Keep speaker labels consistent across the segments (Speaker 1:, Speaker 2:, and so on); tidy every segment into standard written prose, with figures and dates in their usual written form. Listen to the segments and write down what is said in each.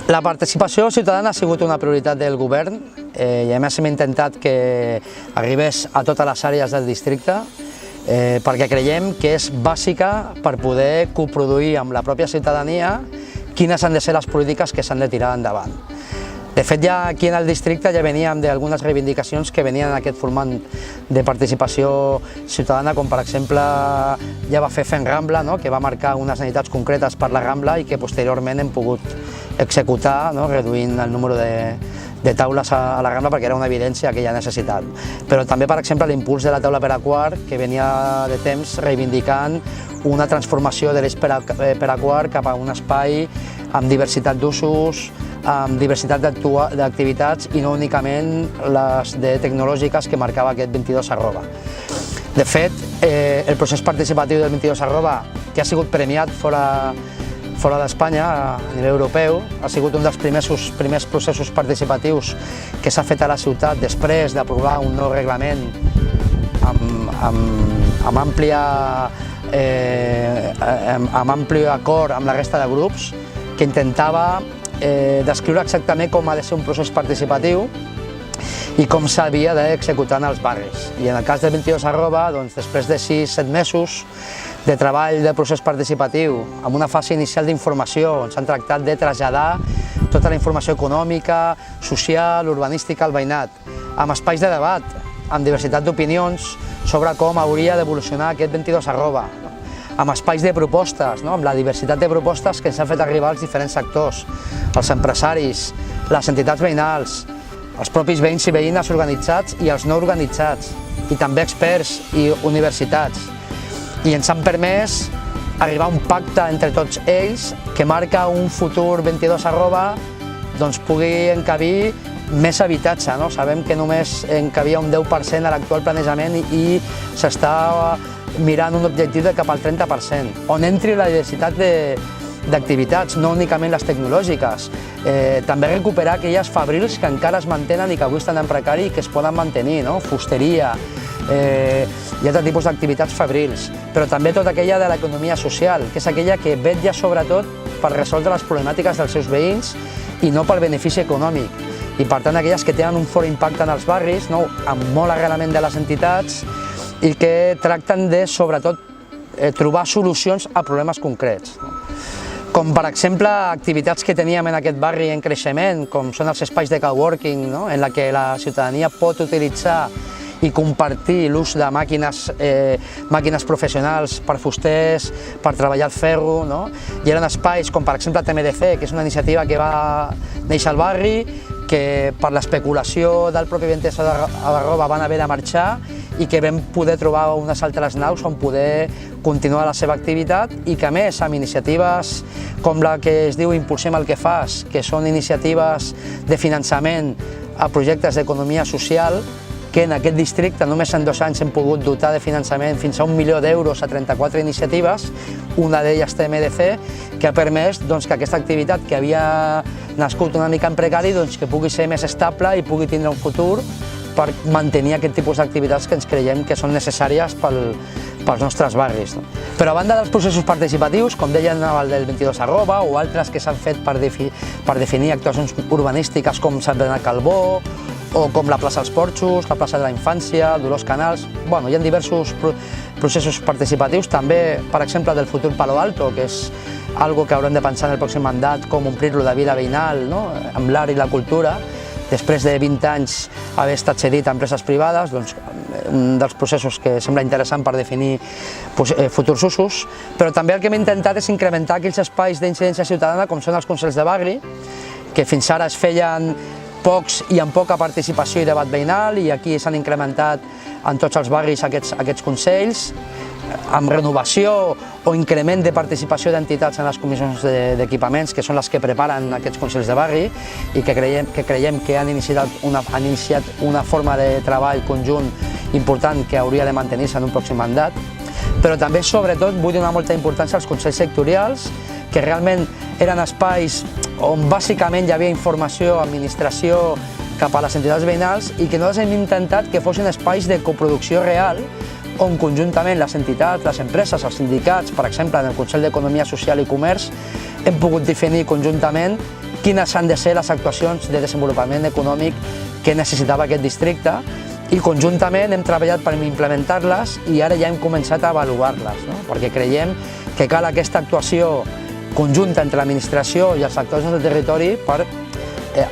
Speaker 1: La participació ciutadana ha sigut una prioritat del govern i a més hem intentat que arribés a totes les àrees del districte perquè creiem que és bàsica per poder coproduir amb la pròpia ciutadania quines han de ser les polítiques que s'han de tirar endavant. De fet, ja aquí en el districte ja veníem d'algunes reivindicacions que venien en aquest format de participació ciutadana, com per exemple ja va fer Fent Rambla, que va marcar unes necessitats concretes per la Rambla i que posteriorment hem pogut executar, reduint el número de taules a la Rambla perquè era una evidència aquella necessitat. Però també, per exemple, l'impuls de la taula per a quart, que venia de temps reivindicant una transformació de l'eix per a quart cap a un espai amb diversitat d'usos, amb diversitat d'activitats i no únicament les tecnològiques que marcava aquest 22@. De fet, el procés participatiu del 22@, que ha sigut premiat fora d'Espanya, a nivell europeu, ha sigut un dels primers processos participatius que s'ha fet a la ciutat després d'aprovar un nou reglament amb ampli acord amb la resta de grups, que intentava descriure exactament com ha de ser un procés participatiu i com s'havia d'executar en els barris. I en el cas del 22@, després de 6-7 mesos de treball de procés participatiu, amb una fase inicial d'informació, on s'han tractat de traslladar tota la informació econòmica, social, urbanística al veïnat, amb espais de debat, amb diversitat d'opinions sobre com hauria d'evolucionar aquest 22@, amb espais de propostes, amb la diversitat de propostes que s'han fet arribar als diferents sectors, els empresaris, les entitats veïnals, els propis veïns i veïnes organitzats i els no organitzats, i també experts i universitats. I ens han permès arribar a un pacte entre tots ells que marca un futur 22@ pugui encabir més habitatge. Sabem que només encabia un 10% a l'actual planejament i s'està mirant un objectiu de cap al 30%, on entri la diversitat d'activitats, no únicament les tecnològiques. També recuperar aquelles fabrils que encara es mantenen i que avui estan en precari i que es poden mantenir, fusteria, i altres tipus d'activitats fabrils, però també tota aquella de l'economia social, que és aquella que vetlla sobretot per resoldre les problemàtiques dels seus veïns i no pel benefici econòmic. I per tant aquelles que tenen un fort impacte en els barris, amb molt arrelament de les entitats i que tracten de, sobretot, trobar solucions a problemes concrets. Com per exemple activitats que teníem en aquest barri en creixement, com són els espais de coworking, en què la ciutadania pot utilitzar i compartir l'ús de màquines professionals per fusters, per treballar el ferro, i eren espais com per exemple TMDC, que és una iniciativa que va néixer al barri, que per l'especulació del propi 22@ van haver de marxar i que vam poder trobar unes altres naus on poder continuar la seva activitat i que a més amb iniciatives com la que es diu Impulsem el que fas, que són iniciatives de finançament a projectes d'economia social, que en aquest districte només en 2 anys hem pogut dotar de finançament fins a 1 milió d'euros a 34 iniciatives, una d'elles TMDC, que ha permès que aquesta activitat que havia nascut una mica en precari que pugui ser més estable i pugui tindre un futur per mantenir aquest tipus d'activitats que ens creiem que són necessàries pels nostres barris. Però a banda dels processos participatius, com deien el del 22@ o altres que s'han fet per definir actuacions urbanístiques com Sant Bernat Calbó, o com la plaça dels Porxos, la plaça de la Infància, Dolors Canals. Hi ha diversos processos participatius, també, per exemple, del futur Palo Alto, que és algo que haurem de pensar en el pròxim mandat, com omplir-lo de vida veïnal, amb l'art i la cultura, després de 20 anys haver estat cedit a empreses privades, un dels processos que sembla interessant per definir futurs usos, però també el que hem intentat és incrementar aquells espais d'incidència ciutadana com són els consells de barri, que fins ara es feien pocs i amb poca participació i debat veïnal, i aquí s'han incrementat en tots els barris aquests consells, amb renovació o increment de participació d'entitats en les comissions d'equipaments, que són les que preparen aquests consells de barri i que creiem que han iniciat una forma de treball conjunt important que hauria de mantenir-se en un pròxim mandat. Però també, sobretot, vull donar molta importància als consells sectorials, que realment eren espais on bàsicament hi havia informació, administració cap a les entitats veïnals i que nosaltres hem intentat que fossin espais de coproducció real on conjuntament les entitats, les empreses, els sindicats, per exemple, en el Consell d'Economia Social i Comerç, hem pogut definir conjuntament quines han de ser les actuacions de desenvolupament econòmic que necessitava aquest districte, i conjuntament hem treballat per implementar-les i ara ja hem començat a avaluar-les, no? Perquè creiem que cal aquesta actuació conjunta entre l'administració i els actors del territori per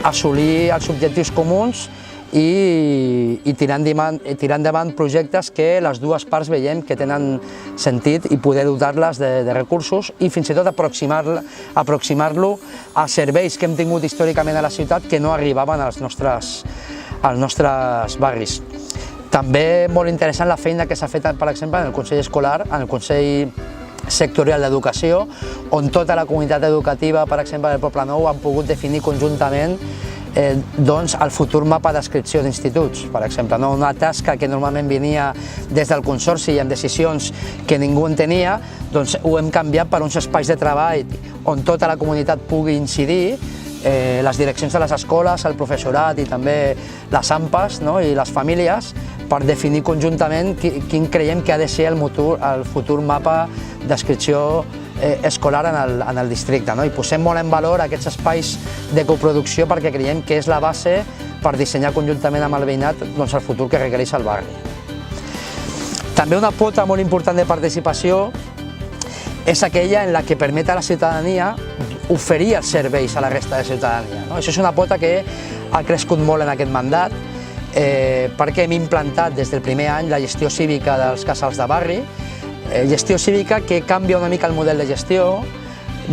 Speaker 1: assolir els objectius comuns i tirar endavant projectes que les dues parts veiem que tenen sentit i poder dotar-les de recursos i fins i tot aproximar-lo a serveis que hem tingut històricament a la ciutat que no arribaven als nostres barris. També molt interessant la feina que s'ha fet, per exemple, en el Consell Escolar, en el Consell Sectorial d'Educació, on tota la comunitat educativa, per exemple, del Poble Nou, han pogut definir conjuntament el futur mapa d'adscripció d'instituts, per exemple, una tasca que normalment venia des del Consorci i amb decisions que ningú entenia, doncs ho hem canviat per uns espais de treball on tota la comunitat pugui incidir, les direccions de les escoles, el professorat i també les AMPAs i les famílies, per definir conjuntament quin creiem que ha de ser el futur mapa d'adscripció escolar en el districte. I posem molt en valor aquests espais de coproducció perquè creiem que és la base per dissenyar conjuntament amb el veïnat el futur que requereix el barri. També una pota molt important de participació és aquella en la que permet a la ciutadania oferir els serveis a la resta de ciutadania. Això és una pota que ha crescut molt en aquest mandat perquè hem implantat des del primer any la gestió cívica dels casals de barri, gestió cívica que canvia una mica el model de gestió.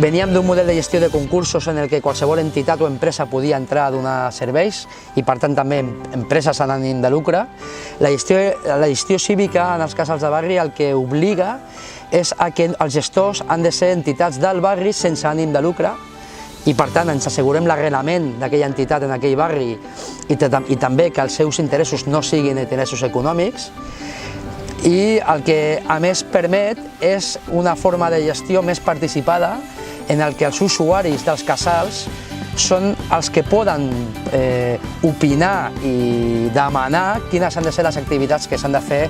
Speaker 1: Veníem d'un model de gestió de concursos en el que qualsevol entitat o empresa podia entrar a donar serveis i per tant també empreses amb ànim de lucre. La gestió cívica en els casals de barri el que obliga és que els gestors han de ser entitats del barri sense ànim de lucre i per tant ens assegurem l'arrelament d'aquella entitat en aquell barri i també que els seus interessos no siguin interessos econòmics. I el que a més permet és una forma de gestió més participada en el que els usuaris dels casals són els que poden opinar i demanar quines han de ser les activitats que s'han de fer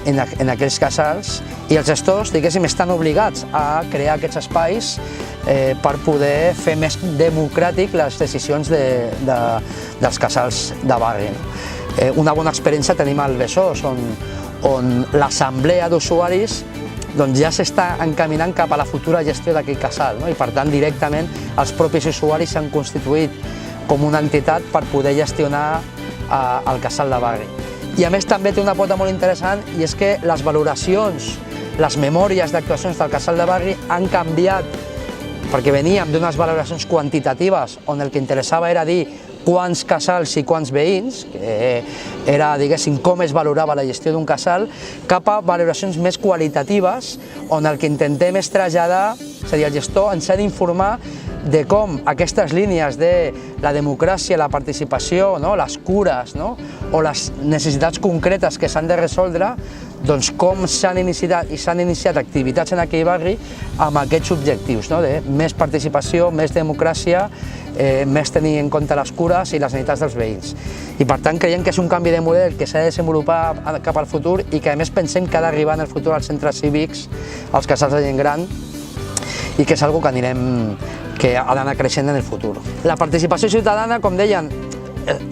Speaker 1: en aquells casals i els gestors, diguéssim, estan obligats a crear aquests espais per poder fer més democràtic les decisions dels casals de barri. Una bona experiència tenim al Besòs, on l'assemblea d'usuaris ja s'està encaminant cap a la futura gestió d'aquell casal i per tant directament els propis usuaris s'han constituït com una entitat per poder gestionar el casal de barri. I a més també té una pota molt interessant i és que les valoracions, les memòries d'actuacions del casal de barri han canviat perquè veníem d'unes valoracions quantitatives on el que interessava era dir quants casals i quants veïns, que era, diguéssim, com es valorava la gestió d'un casal, cap a valoracions més qualitatives, on el que intentem és traslladar, és a dir, el gestor ens ha d'informar de com aquestes línies de la democràcia, la participació, les cures o les necessitats concretes que s'han de resoldre, doncs com s'han iniciat activitats en aquell barri amb aquests objectius, de més participació, més democràcia, més tenir en compte les cures i les necessitats dels veïns. I per tant creiem que és un canvi de model que s'ha de desenvolupar cap al futur i que a més pensem que ha d'arribar en el futur als centres cívics, als casals de gent gran, i que és una cosa que ha d'anar creixent en el futur. La participació ciutadana, com deien,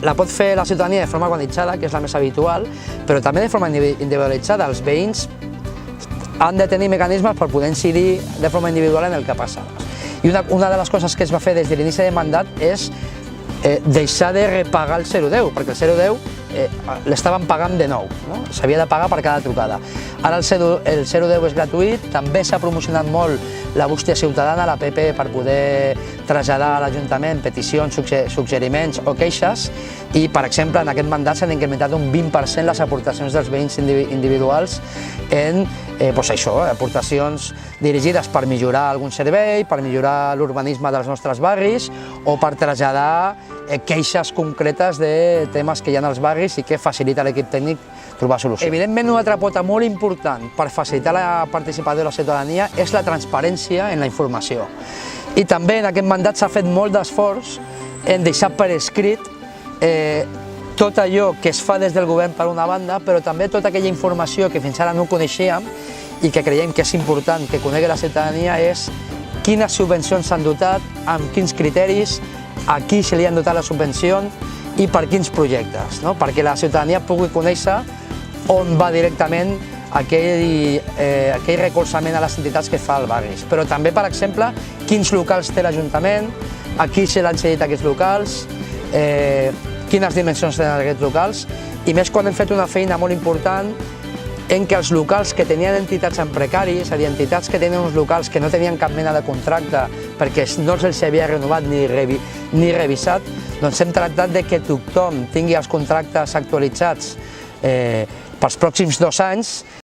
Speaker 1: la pot fer la ciutadania de forma organitzada, que és la més habitual, però també de forma individualitzada. Els veïns han de tenir mecanismes per poder incidir de forma individual en el que passa. I una de les coses que es va fer des de l'inici de mandat és deixar de repagar el 010, perquè el 010 l'estaven pagant de nou, s'havia de pagar per cada trucada. Ara el 010 és gratuït, també s'ha promocionat molt la bústia ciutadana, l'APP, per poder traslladar a l'Ajuntament peticions, suggeriments o queixes i, per exemple, en aquest mandat s'han incrementat un 20% les aportacions dels veïns individuals en aportacions dirigides per millorar algun servei, per millorar l'urbanisme dels nostres barris o per traslladar queixes concretes de temes que hi ha als barris i que facilita l'equip tècnic trobar solucions. Evidentment, una altra pota molt important per facilitar la participació de la ciutadania és la transparència en la informació. I també en aquest mandat s'ha fet molt d'esforç en deixar per escrit tot allò que es fa des del govern per una banda, però també tota aquella informació que fins ara no coneixíem i que creiem que és important que conegui la ciutadania és quines subvencions s'han dotat, amb quins criteris, a qui se li han dotat la subvenció i per quins projectes, no? Perquè la ciutadania pugui conèixer on va directament aquell recolzament a les entitats que fa el barri. Però també, per exemple, quins locals té l'Ajuntament, a qui se l'han cedit aquests locals, quines dimensions tenen aquests locals, i més quan hem fet una feina molt important en què els locals que tenien entitats en precari, és a dir, entitats que tenien uns locals que no tenien cap mena de contracte perquè no se'ls havia renovat ni revisat, doncs hem tractat de que tothom tingui els contractes actualitzats pels pròxims 2 anys